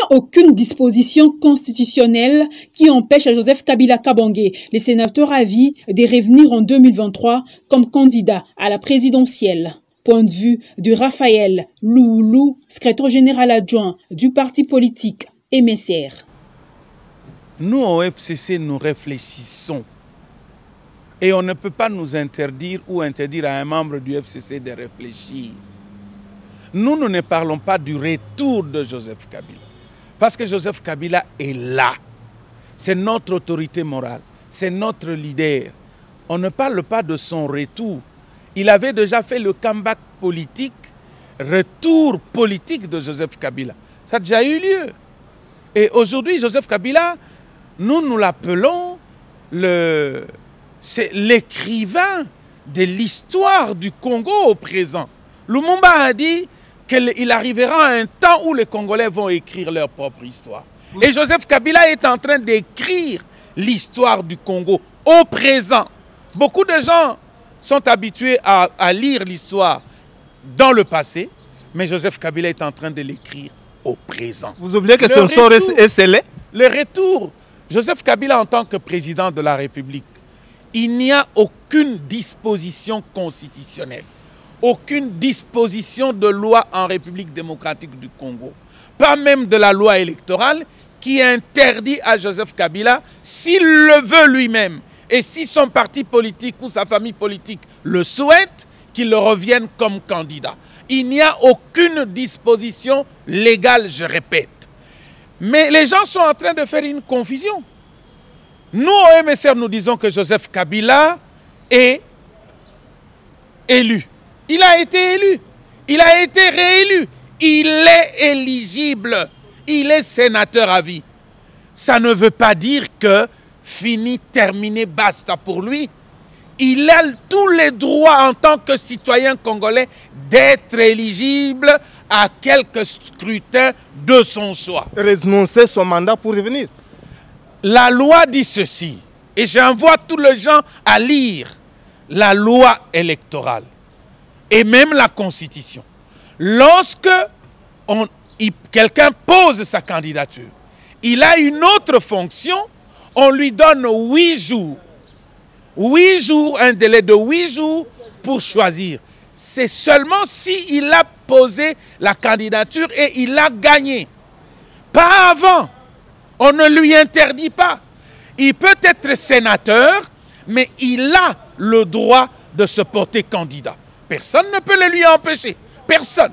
a aucune disposition constitutionnelle qui empêche à Joseph Kabila Kabange, le sénateur à vie, de revenir en 2023 comme candidat à la présidentielle. Point de vue de Raphaël Louloulou, secrétaire général adjoint du parti politique MSR. Nous, au FCC, nous réfléchissons. Et on ne peut pas nous interdire ou interdire à un membre du FCC de réfléchir. Nous ne parlons pas du retour de Joseph Kabila. Parce que Joseph Kabila est là. C'est notre autorité morale. C'est notre leader. On ne parle pas de son retour. Il avait déjà fait le comeback politique, retour politique de Joseph Kabila. Ça a déjà eu lieu. Et aujourd'hui, Joseph Kabila, nous l'appelons c'est l'écrivain de l'histoire du Congo au présent. Lumumba a dit qu'il arrivera un temps où les Congolais vont écrire leur propre histoire. Et Joseph Kabila est en train d'écrire l'histoire du Congo au présent. Beaucoup de gens sont habitués à lire l'histoire dans le passé, mais Joseph Kabila est en train de l'écrire au présent. Vous oubliez que son sort est scellé? Le retour, Joseph Kabila en tant que président de la République, il n'y a aucune disposition constitutionnelle, aucune disposition de loi en République démocratique du Congo, pas même de la loi électorale qui interdit à Joseph Kabila, s'il le veut lui-même, et si son parti politique ou sa famille politique le souhaite, qu'il revienne comme candidat. Il n'y a aucune disposition légale, je répète. Mais les gens sont en train de faire une confusion. Nous, au MSR, nous disons que Joseph Kabila est élu. Il a été élu. Il a été réélu. Il est éligible. Il est sénateur à vie. Ça ne veut pas dire que fini, terminé, basta pour lui. Il a tous les droits en tant que citoyen congolais d'être éligible à quelques scrutins de son choix. Renoncer son mandat pour revenir. La loi dit ceci, et j'envoie tous les gens à lire la loi électorale et même la Constitution. Lorsque quelqu'un pose sa candidature, il a une autre fonction, on lui donne 8 jours. 8 jours, un délai de 8 jours pour choisir. C'est seulement s'il a posé la candidature et il a gagné. Pas avant. On ne lui interdit pas. Il peut être sénateur, mais il a le droit de se porter candidat. Personne ne peut le lui empêcher. Personne.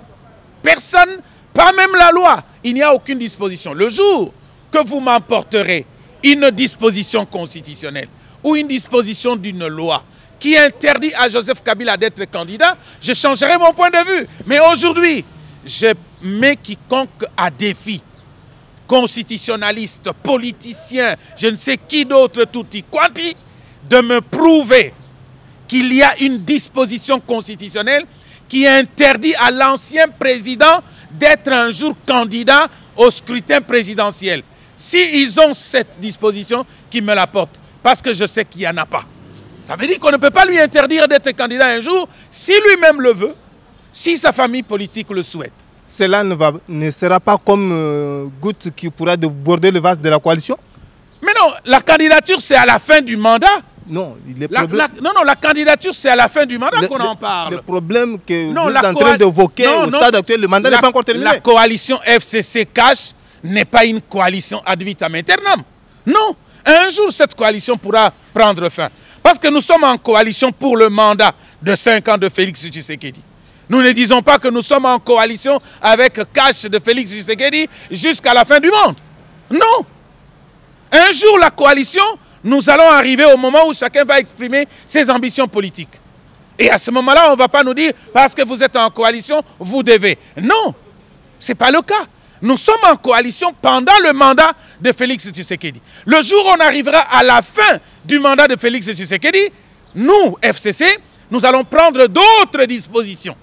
Personne, pas même la loi. Il n'y a aucune disposition. Le jour que vous m'emporterez une disposition constitutionnelle ou une disposition d'une loi qui interdit à Joseph Kabila d'être candidat, je changerai mon point de vue. Mais aujourd'hui, je mets quiconque à défi, constitutionnaliste, politicien, je ne sais qui d'autre, tutti quanti, de me prouver qu'il y a une disposition constitutionnelle qui interdit à l'ancien président d'être un jour candidat au scrutin présidentiel. S'ils ont cette disposition, qu'ils me l'apportent, parce que je sais qu'il n'y en a pas. Ça veut dire qu'on ne peut pas lui interdire d'être candidat un jour, si lui-même le veut, si sa famille politique le souhaite. Cela ne sera pas comme goutte qui pourra déborder le vase de la coalition? Mais non, la candidature c'est à la fin du mandat. Non, la candidature c'est à la fin du mandat qu'on en parle. Le problème que vous êtes en train d'évoquer au stade actuel, le mandat n'est pas encore terminé. La coalition FCC Cash n'est pas une coalition ad vitam aeternam. Non, un jour cette coalition pourra prendre fin. Parce que nous sommes en coalition pour le mandat de 5 ans de Félix Tshisekedi. Nous ne disons pas que nous sommes en coalition avec Cash de Félix Tshisekedi jusqu'à la fin du monde. Non. Un jour, la coalition, nous allons arriver au moment où chacun va exprimer ses ambitions politiques. Et à ce moment-là, on ne va pas nous dire, parce que vous êtes en coalition, vous devez. Non, ce n'est pas le cas. Nous sommes en coalition pendant le mandat de Félix Tshisekedi. Le jour où on arrivera à la fin du mandat de Félix Tshisekedi, nous, FCC, nous allons prendre d'autres dispositions.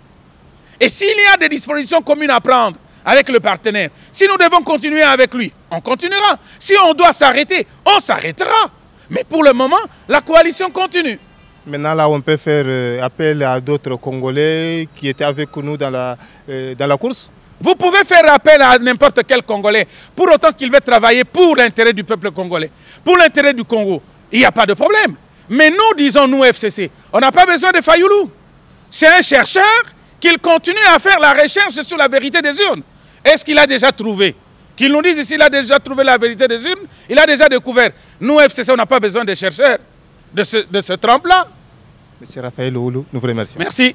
Et s'il y a des dispositions communes à prendre avec le partenaire, si nous devons continuer avec lui, on continuera. Si on doit s'arrêter, on s'arrêtera. Mais pour le moment, la coalition continue. Maintenant, là, on peut faire appel à d'autres Congolais qui étaient avec nous dans la course. Vous pouvez faire appel à n'importe quel Congolais, pour autant qu'il veut travailler pour l'intérêt du peuple congolais, pour l'intérêt du Congo. Il n'y a pas de problème. Mais nous, disons, nous, FCC, on n'a pas besoin de Fayoulou. C'est un chercheur qu'il continue à faire la recherche sur la vérité des urnes. Est-ce qu'il a déjà trouvé? Qu'il nous dise s'il a déjà trouvé la vérité des urnes, il a déjà découvert. Nous, FCC, on n'a pas besoin de chercheurs de ce trempe-là. Monsieur Raphaël Oulu, nous vous remercions. Merci.